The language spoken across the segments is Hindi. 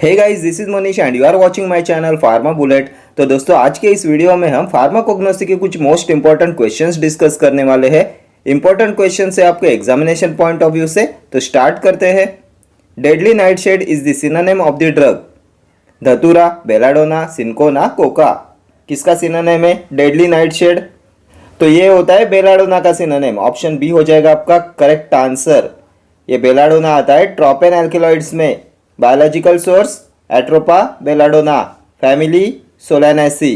Hey guys, this is Manish and you are watching my channel pharma bullet. तो दोस्तों, आज के इस वीडियो में हम फार्माकोग्नोसी के कुछ मोस्ट इंपॉर्टेंट क्वेश्चंस डिस्कस करने वाले हैं। इंपॉर्टेंट क्वेश्चन है आपके एग्जामिनेशन पॉइंट ऑफ व्यू से। तो स्टार्ट करते हैं। Deadly nightshade is the synonym of the drug. धतूरा, बेलाडोना, सिनकोना, कोका। किसका सिनोनिम है डेडली नाइटशेड? तो ये होता है बेलाडोना का सिनोनिम। ऑप्शन बी हो जाएगा आपका करेक्ट आंसर। ये बेलाडोना आता है ट्रोपेन एल्केलॉइड्स में। Biological source Atropa belladonna, family Solanaceae.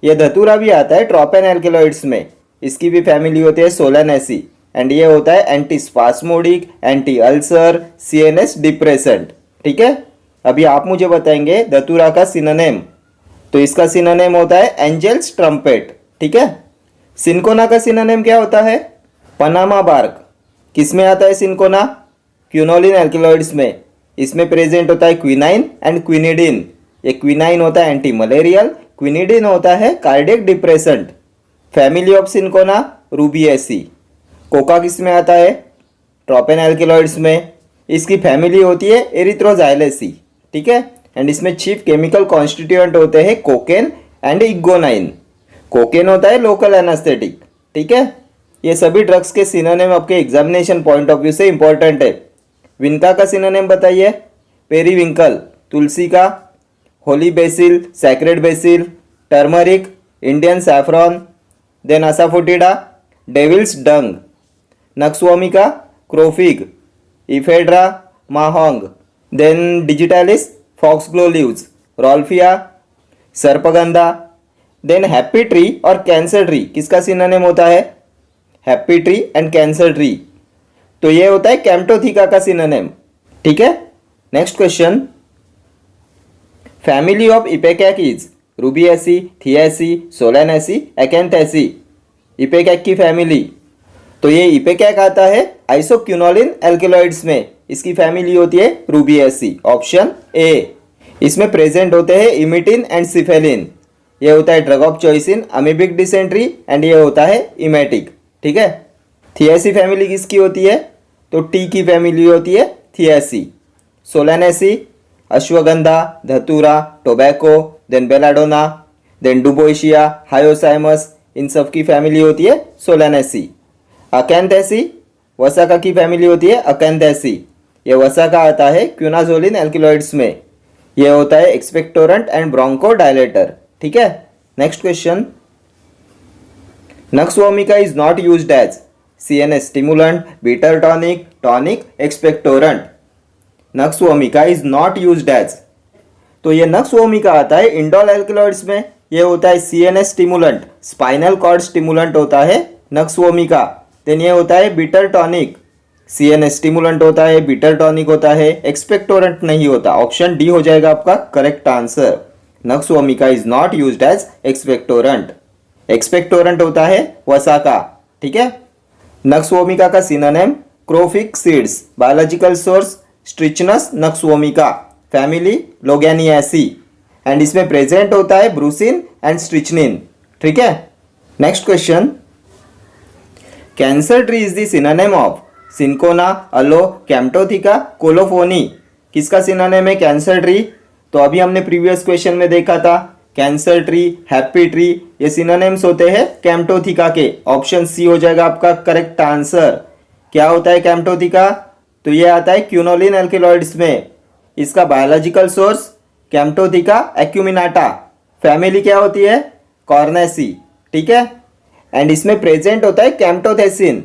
ये धतूरा भी आता है ट्रोपेन एल्केलॉइड्स में, इसकी भी फैमिली होती है सोलानेसी। एंड ये होता है anti spasmodic, anti ulcer, CNS depressant. ठीक है, अभी आप मुझे बताएंगे धतूरा का सिनोनिम। तो इसका सिनोनिम होता है एंजेल्स ट्रम्पेट। ठीक है। सिनकोना का सिनोनिम क्या होता है? Panama bark. किस में आता है सिनकोना? क्विनोलिन एल्केलॉइड्स में। इसमें प्रेजेंट होता है क्विनाइन एंड क्विनिडिन। ये क्विनाइन होता है एंटी मलेरियल, क्विनिडिन होता है cardiac depressant. Family of cinchona Rubiaceae. Coca किस में आता है? ट्रोपेन एल्केलॉइड्स में। इसकी फैमिली होती है एरिथ्रोजाइलेसी। ठीक है। एंड इसमें चीफ केमिकल कॉन्स्टिट्यूएंट होते हैं कोकेन एंड इग्गोनाइन। कोकेन होता है लोकल एनास्थेटिक। ठीक है। ये सभी ड्रग्स के सिनोनिम आपके एग्जामिनेशन पॉइंट ऑफ व्यू से इंपॉर्टेंट है। विनका का सिनोनिम बताइए। पेरीविंकल, तुलसी का, holy basil, sacred basil, turmeric, Indian saffron, then asafoetida, devil's dung. Nux vomica, crow fig, ephedra, ma huang, then digitalis, foxglove leaves, rauwolfia, sarpagandha, then happy tree और कैंसर ट्री। किसका सिनोनिम होता है? Happy tree and cancer tree. तो ये होता है कैम्प्टोथिका का सिनोनिम। ठीक है। Next question. Family of ipecac is Rubiaceae, थियासी, Solanaceae, Acanthaceae. Ipecac की फैमिली। तो ये इपेकैक आता है आइसोक्विनोलिन एल्केलॉइड्स में। इसकी फैमिली होती है रूबिएसी। Option A. इसमें प्रेजेंट होते हैं इमिटिन एंड सिफेलिन। ये होता है drug of choice in amoebic dysentery and ये होता है इमेटिक। ठीक है। थियासी फैमिली किसकी होती है? तो टी की फैमिली होती है थियासी। Solanaceae, ashwagandha, datura, tobacco, then belladonna, then duboisia, hyoscyamus, इन सब की फैमिली होती है सोलानेसी। अकैंथेसी, वसाका की फैमिली होती है अकैंथेसी। ये वसाका आता है क्विनाजोलिन एल्केलॉइड्स में। ये होता है एक्सपेक्टोरेंट एंड ब्रोंको डायलेटर। ठीक है। Next question. Nux vomica is not used as CNS stimulant, bitter tonic, tonic, expectorant. Nux vomica is not used as. तो ये नक्सवोमिका आता है इंडोल एल्केलॉइड्स में। ये होता है CNS stimulant, spinal cord stimulant होता है नक्सवोमिका। देन ये होता है बिटर टॉनिक। CNS स्टिमुलेंट होता है, बिटर टॉनिक होता है, एक्सपेक्टोरेंट नहीं होता। ऑप्शन डी हो जाएगा आपका correct answer. Nux vomica is not used as expectorant. Expectorant होता है वसाका। ठीक है। नक्सवोमिका का synonym crow fig seeds. Biological source strychnos nux vomica, family loganiaceae. And इसमें प्रेजेंट होता है ब्रूसिन एंड स्ट्रिचनिन। ठीक है। Next question. Cancer tree is the synonym of cinchona, aloe, camptotheca, colophony. किसका सिनोनिम है कैंसर ट्री? तो अभी हमने प्रीवियस क्वेश्चन में देखा था कैंसर ट्री, हैप्पी ट्री, ये सिनोनिम्स होते हैं कैम्प्टोथिका के। ऑप्शन सी हो जाएगा आपका करेक्ट आंसर। क्या होता है कैम्प्टोथिका? तो ये आता है क्विनोलिन एल्केलॉइड्स में। इसका बायोलॉजिकल सोर्स कैम्प्टोथिका एक्यूमिनाटा, फैमिली क्या होती है? कॉर्नेसी। ठीक है। एंड इसमें प्रेजेंट होता है कैम्प्टोथेसिन।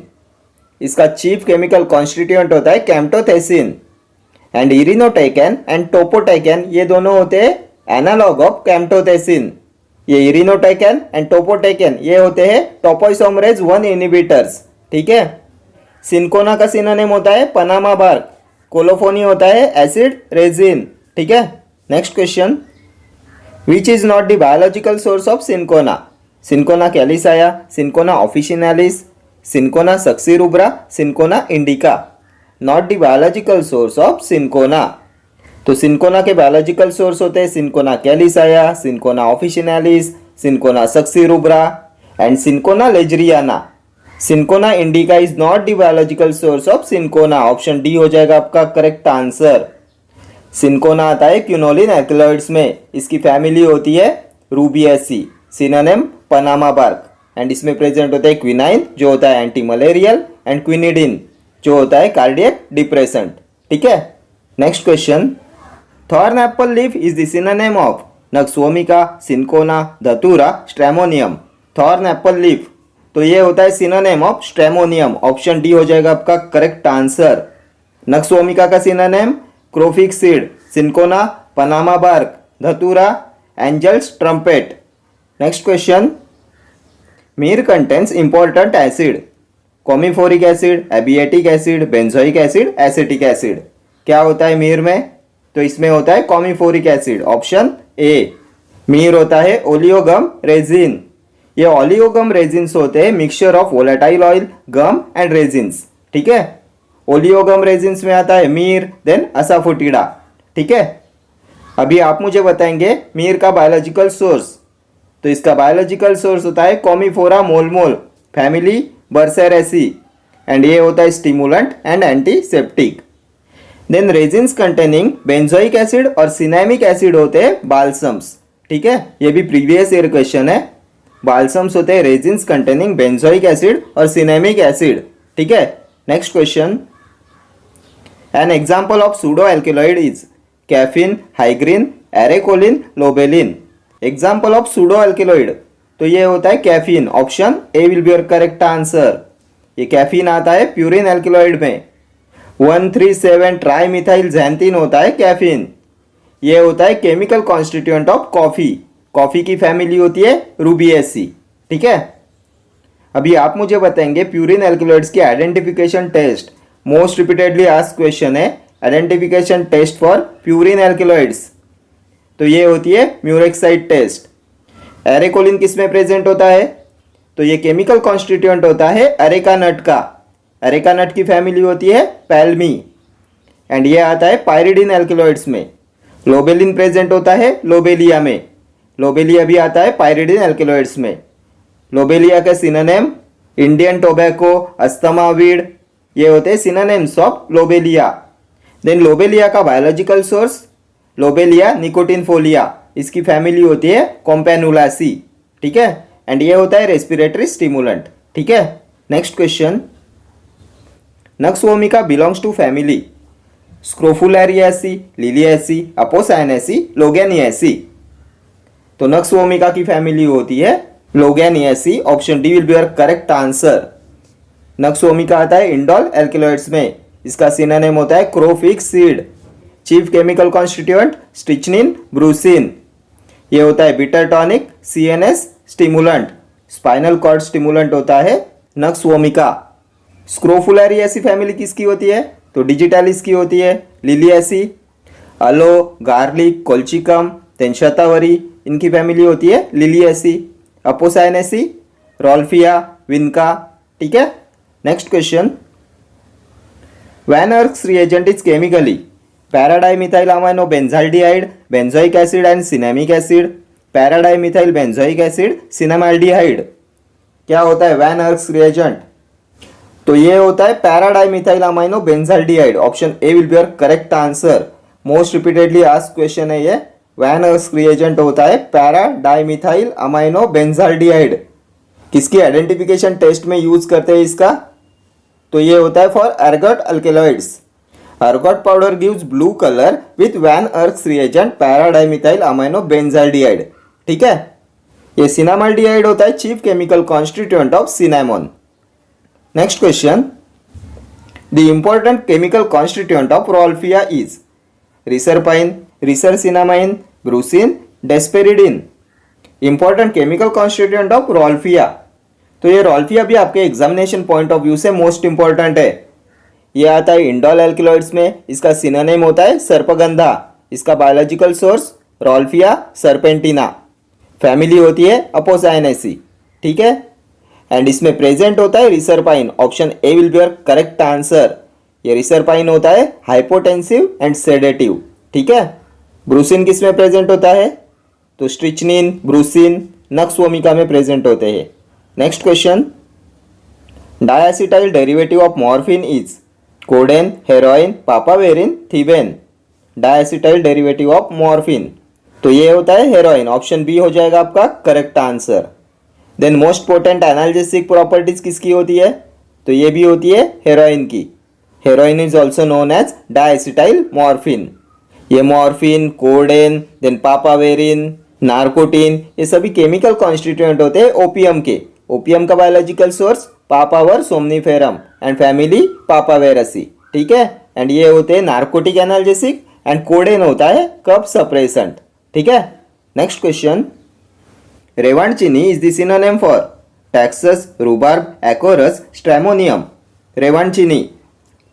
इसका चीफ केमिकल कॉन्स्टिट्यूएंट होता है कैम्प्टोथेसिन। एंड इरिनोटेकेन एंड टोपोटेकेन ये दोनों होते हैं एनालॉग ऑफ कैम्प्टोथेसिन। ये इरिनोटेकेन एंड टोपोटेकेन ये होते हैं टोपोइसोमरेज 1 इनहिबिटर्स। ठीक है। सिनकोना का सिनोनिम होता है पनामा बार्क। कोलोफोनी होता है एसिड रेजिन। ठीक है। Next question. Which is not the biological source of cinchona? Cinchona calisaya, cinchona officinalis, cinchona succirubra, cinchona indica. Not the biological source of cinchona. तो सिनकोना के बायोलॉजिकल सोर्स होते हैं cinchona calisaya, cinchona officinalis, cinchona succirubra and cinchona ledgeriana. Cinchona indica is not the biological source of cinchona. Option D हो जाएगा आपका करेक्ट आंसर। सिनकोना आता है क्विनोलिन एल्कलॉइड्स में, इसकी फैमिली होती है Rubiaceae, synonym Panama bark. And इसमें प्रेजेंट होता है क्विनाइन जो होता है एंटी मलेरियल, एंड क्विनिडिन जो होता है कार्डियक डिप्रेसेंट। ठीक है, next question, thorn apple leaf is the synonym of nux vomica, cinchona, datura, stramonium. Thorn apple leaf, तो ये होता है synonym of stramonium. Option D हो जाएगा आपका करेक्ट आंसर। नक्सोमिका का synonym crow fig seed, cinchona Panama bark, datura angels trumpet. Next question, myrrh contains important acid, commiphoric acid, abietic acid, benzoic acid, acetic acid. क्या होता है मीर में? तो इसमें होता है commiphoric acid, option A. Myrrh होता है ओलियोगम रेजिन। ये ओलियोगम रेजिन्स होते हैं mixture of volatile oil, gum and resins. ठीक है, ओलियोगम रेजिन्स में आता है मीर, देन असाफोटिडा। ठीक है, अभी आप मुझे बताएंगे मीर का बायोलॉजिकल सोर्स। तो इसका बायोलॉजिकल सोर्स होता है कॉमिफोरा मोलमोल, फैमिली बर्सेरेसी, एंड ये होता है stimulant and antiseptic. Then resins containing benzoic acid और सिनेमिक एसिड होते हैं बाल्सम्स। ठीक है, ये भी प्रीवियस ईयर क्वेश्चन है। बाल्सम्स होते हैं रेजिन्स कंटेनिंग बेंजोइक एसिड और सिनेमिक एसिड। ठीक है, next question, an example of pseudo alkaloid is caffeine, hygrine, arecoline, lobeline. Example of pseudo alkaloid, तो ये होता है caffeine, option A will be your correct answer. ये कैफीन आता है प्यूरिन एल्केलॉइड में। 137 ट्राईमिथाइल ज़ैंथीन होता है कैफीन। ये होता है chemical constituent of coffee. Coffee की फैमिली होती है रूबिएसी। ठीक है, अभी आप मुझे बताएंगे प्यूरिन एल्केलॉइड्स की identification test. Most repeatedly asked question है, identification test for purine alkaloids. तो ये होती है म्यूरेक्साइड टेस्ट। एरेकोलिन किस में प्रेजेंट होता है? तो ये केमिकल कॉन्स्टिट्यूएंट होता है अरेका नट का। अरेका नट की फैमिली होती है पैल्मी, एंड ये आता है पायरिडिन एल्केलॉइड्स में। लोबेलिन प्रेजेंट होता है लोबेलिया में। लोबेलिया भी आता है पायरिडिन एल्केलॉइड्स में। लोबेलिया का synonym Indian tobacco, asthma weed, ये होते हैं synonyms of lobelia. Then lobelia का बायोलॉजिकल सोर्स लोबेलिया निकोटिनफोलिया, इसकी फैमिली होती है कॉम्पेनुलासी। ठीक है, एंड ये होता है रेस्पिरेटरी स्टिमुलेंट। ठीक है, next question, nux vomica belongs to family scrophulariaceae, liliaceae, apocynaceae, loganiaceae. तो नक्सोमिका की फैमिली होती है loganiaceae, option D will be your correct answer. Nux vomica आता है इंडोल एल्केलॉइड्स में, इसका सिनोनिम होता है crow fig seed. Chief chemical constituent strychnine, brucine. ये होता है bitter tonic, CNS stimulant, spinal cord stimulant होता है नक्सोमिका। स्क्रोफुलरियासी फैमिली किसकी होती है? तो डिजिटालिस की होती है। लिलियासी, अलो, गार्लिक, कोल्चिकम, तेंशतावरी, इनकी फैमिली होती है लिलियासी। अपोसायनेसी, रोल्फिया, विनका। ठीक है, next question, Van Urk's reagent is chemically para dimethyl amino benzaldehyde, benzoic acid and cinnamic acid. Para dimethyl benzoic acid, cinnamaldehyde. क्या होता है वैन अर्क्स रिएजेंट? तो ये होता है para dimethyl amino benzaldehyde, option A will be your correct answer. Most repeatedly asked question है ये। वैन अर्क्स रिएजेंट होता है पैराडाइमिथाइल अमाइनो बेंजाल्डिहाइड। किसकी आइडेंटिफिकेशन टेस्ट में यूज करते हैं इसका? तो ये होता है for ergot alkaloids. Ergot powder gives blue colour with Van Urk's reagent para dimethyl amino benzaldehyde. ठीक है, ये सिनामाल्डिहाइड होता है chief chemical constituent of cinnamon. Next question, the important chemical constituent of rauwolfia is reserpine, rescinnamine, brucine, hesperidin. Important chemical constituent of rauwolfia, तो ये रोल्फिया भी आपके एग्जामिनेशन पॉइंट ऑफ व्यू से मोस्ट इंपॉर्टेंट है। ये आता है इंडोल एल्केलॉइड्स में, इसका सिनोनिम होता है सर्पगंधा। इसका बायोलॉजिकल सोर्स रोल्फिया सर्पेंटिना, फैमिली होती है अपोसायनेसी। ठीक है, एंड इसमें प्रेजेंट होता है reserpine, option A will be your correct answer. ये रिसरपाइन होता है हाइपोटेंसिव एंड सेडेटिव। ठीक है, ब्रूसिन किस में प्रेजेंट होता है? तो स्ट्रिचनिन, ब्रूसिन नक्सोमिका में प्रेजेंट होते हैं। Next question, diacetyl derivative of morphine is codeine, heroin, papaverine, thebaine. Diacetyl derivative of morphine. तो ये होता है हेरोइन, ऑप्शन बी हो जाएगा आपका correct answer. Then most potent analgesic properties किसकी होती है? तो ये भी होती है हेरोइन की। Heroin is also known as diacetyl morphine. ये morphine, codeine, then papaverine, narcotine, ये सभी केमिकल कॉन्स्टिट्यूएंट होते हैं ओपियम के। ओपियम का biological source papaver somniferum and family papaveraceae, ठीक है। एंड ये होते हैं नार्कोटिक एनाल्जेसिक एंड कोडेन होता है कफ सप्रेसेंट, ठीक है। Next question, rewandchini is the synonym for taxus, rhubarb, acorus, stramonium. Rewandchini,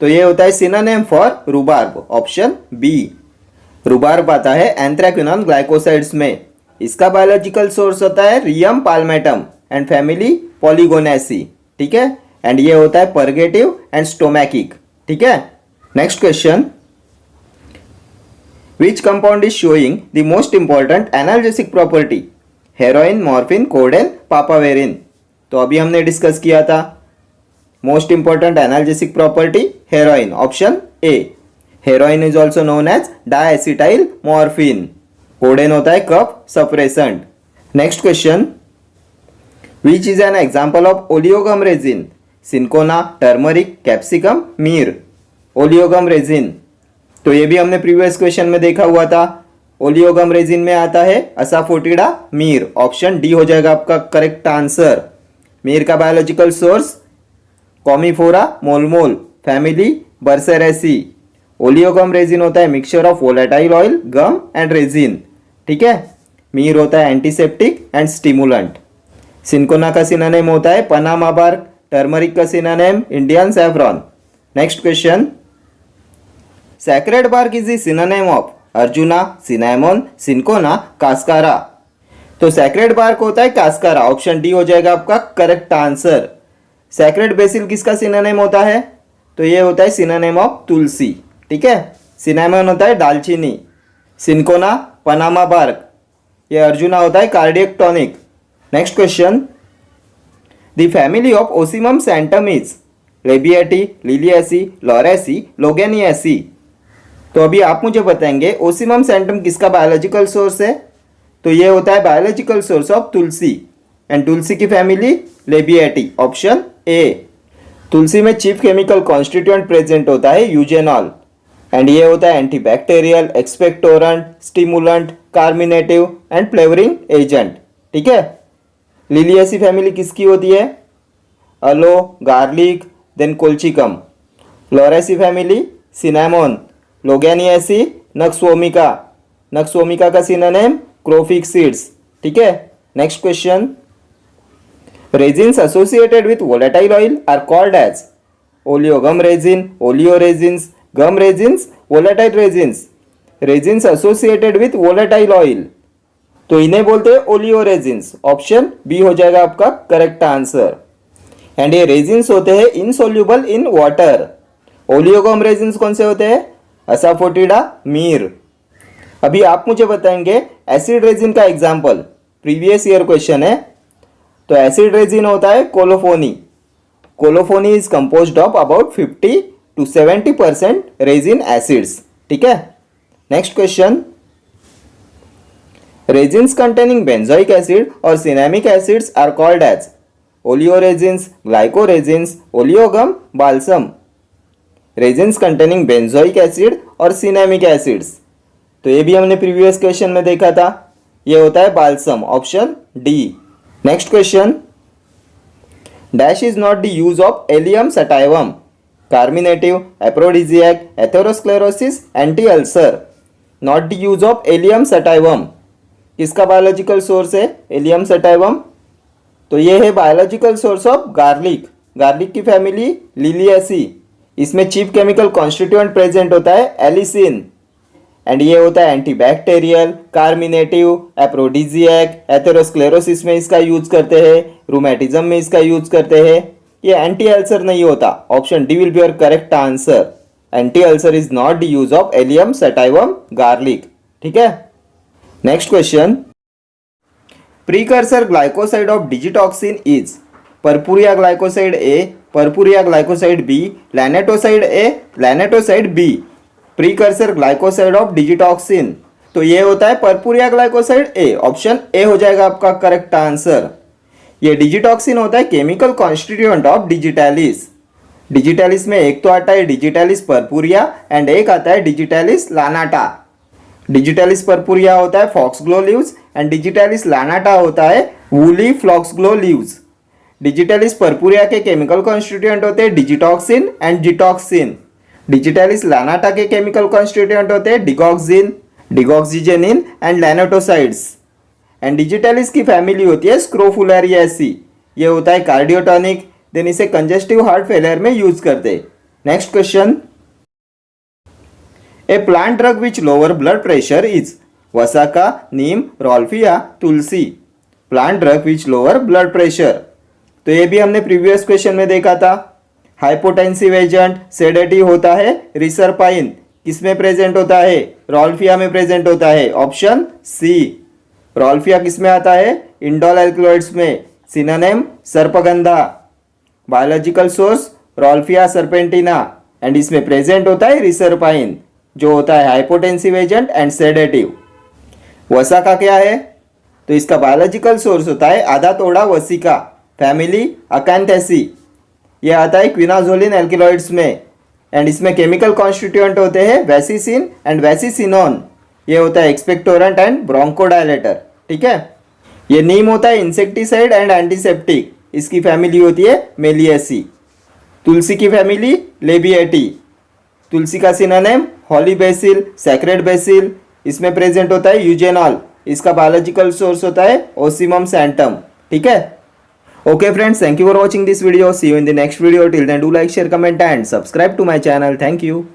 तो ये होता है synonym for rhubarb, option B. Rhubarb आता है एंथ्रेक्विनोन ग्लाइकोसाइड्स में। इसका बायोलॉजिकल सोर्स होता है रियम पाल्मेटम एंड फैमिली पॉलीगोनेसी, ठीक है। एंड ये होता है परगेटिव एंड स्टोमैकिक, ठीक है। Next question, which compound is showing the most important analgesic property? Heroin, morphine, codeine, papaverine. तो अभी हमने डिस्कस किया था most important analgesic property heroin, option A. Heroin is also known as diacetyl morphine. Codeine होता है cough suppressant. Next question, which is an example of oleogum resin? Cinchona, turmeric, capsicum, myrrh. Oleogum resin, तो ये भी हमने प्रीवियस क्वेश्चन में देखा हुआ था। ओलियोगम रेजिन में आता है असाफोटिडा, मीर, ऑप्शन डी हो जाएगा आपका करेक्ट आंसर। मीर का biological source commiphora molmol, family burseraceae. Oleogum resin होता है mixture of volatile oil, gum and resin, ठीक है। मीर होता है एंटीसेप्टिक एंड स्टिमुलेंट। सिंकोना का सिनोनिम होता है पनामा बार्क, टर्मरिक का synonym Indian saffron. Next question, sacred bark is the synonym of arjuna, cinnamon, cinchona, cascara. तो सैक्रेड बार्क होता है कास्कारा, ऑप्शन डी हो जाएगा आपका करेक्ट आंसर। सैक्रेड बेसिल किसका सिनोनिम होता है? तो ये होता है सिनोनिम ऑफ तुलसी, ठीक है। सिनेमोन होता है दालचीनी, सिंकोना पनामा बार्क, ये अर्जुना होता है cardiac tonic. Next question, the family of ocimum sanctum is labiatae, liliaceae, lauraceae, loganiaceae. तो अभी आप मुझे बताएंगे ओसिमम सैंटम किसका बायोलॉजिकल सोर्स है? तो ये होता है biological source of tulsi and tulsi की family labiatae, option A. Tulsi में चीफ केमिकल कॉन्स्टिट्यूएंट प्रेजेंट होता है यूजेनॉल एंड ये होता है antibacterial, expectorant, stimulant, carminative and flavouring agent, ठीक है। लिलिएसी फैमिली किसकी होती है? Aloe, garlic, then colchicum. Lauraceae family cinnamon, loganiaceae nux vomica. Nux vomica का सिनोनिम क्रोफिक सीड्स, ठीक है। Next question, resins associated with volatile oil are called as oleogum resin, oleo resins, gum resins, volatile resins. Resins associated with volatile oil, तो इन्हें बोलते हैं ओलियो रेजिन्स, ऑप्शन बी हो जाएगा आपका करेक्ट आंसर। एंड ये रेजिन्स होते हैं insoluble in water. Oleo-gum resins कौन से होते हैं? असाफोटिडा, मीर। अभी आप मुझे बताएंगे एसिड रेजिन का एग्जाम्पल, प्रीवियस ईयर क्वेश्चन है। तो एसिड रेजिन होता है colophony. Colophony is composed of about 50 to 70% resin acids, ठीक है। Next question, resins containing benzoic acid और cinnamic acids are called as oleoresins, glycoresins, oleogum, balsam. Resins containing benzoic acid और सिनेमिक एसिड्स, तो ये भी हमने प्रीवियस क्वेश्चन में देखा था, ये होता है balsam, option D. Next question, dash is not the use of allium sativum, carminative, aphrodisiac, atherosclerosis, anti ulcer. Not the use of allium sativum, किसका बायोलॉजिकल सोर्स है एलियम सटाइवम? तो ये है biological source of garlic. Garlic की फैमिली लिलिएसी, इसमें चीफ केमिकल कॉन्स्टिट्यूएंट प्रेजेंट होता है एलिसिन एंड ये होता है एंटीबैक्टीरियल, कार्मिनेटिव, एप्रोडिजियक, एथेरोस्क्लेरोसिस में इसका यूज करते हैं, रूमेटिज्म में इसका यूज करते हैं। ये एंटी अल्सर नहीं होता, option D will be your correct answer. Anti ulcer is not the use of allium sativum garlic, ठीक है। Next question, precursor glycoside of digitoxin is purpurea glycoside A, purpurea glycoside B, lanatoside A, lanatoside B. Precursor glycoside of digitoxin, तो ये होता है परपुरिया ग्लाइकोसाइड ए, ऑप्शन ए हो जाएगा आपका करेक्ट आंसर। ये डिजिटॉक्सिन होता है chemical constituent of digitalis. Digitalis में एक तो आता है डिजिटैलिस परपुरिया एंड एक आता है डिजिटैलिस लानाटा। डिजिटैलिस परपुरिया होता है foxglove leaves and digitalis lanata होता है woolly foxglove leaves. Digitalis purpurea के केमिकल कॉन्स्टिट्यूएंट होते हैं digitoxin and gitoxin. Digitalis lanata के केमिकल कॉन्स्टिट्यूएंट होते हैं digoxin, digoxigenin and lanatosides. And digitalis की फैमिली होती है स्क्रोफुलरिएसी। ये होता है कार्डियोटॉनिक, देन इसे कंजेस्टिव हार्ट फेलियर में यूज करते हैं। Next question, a plant drug which lower blood pressure is vasaka, neem, rauwolfia, tulsi. Plant drug which lower blood pressure, तो ये भी हमने प्रीवियस क्वेश्चन में देखा था। हाइपोटेंसिव एजेंट सेडेटिव होता है रिसरपाइन, किसमें प्रेजेंट होता है, रोल्फिया में प्रेजेंट होता है, ऑप्शन सी। रोल्फिया किसमें आता है, इंडोल एल्कलॉइड्स में, synonym sarpagandha. Biological source rauwolfia serpentina and इसमें प्रेजेंट होता है रिसरपाइन जो होता है hypotensive agent and sedative. Vasaka क्या है, तो इसका बायोलॉजिकल सोर्स होता है आधा तोड़ा वसिका, फैमिली अकैंथेसी। ये आता है क्विनाजोलिन एल्किलॉइड्स में एंड इसमें केमिकल कॉन्स्टिट्यूएंट होते हैं वैसिसिन एंड वैसिसिनोन। ये होता है एक्सपेक्टोरेंट एंड ब्रोंकोडायलेटर, ठीक है। ये नीम होता है इंसेक्टिसाइड एंड एंटीसेप्टिक, इसकी फैमिली होती है मेलिएसी। तुलसी की फैमिली लेबिएटी। तुलसी का सिनोनिम हॉली बेसिल, सैक्रेड बेसिल, इसमें प्रेजेंट होता है यूजेनॉल, इसका बायोलॉजिकल सोर्स होता है ओसिमम सैंटम, ठीक है। Okay friends, thank you for watching this video, see you in the next video, till then do like, share, comment and subscribe to my channel, thank you.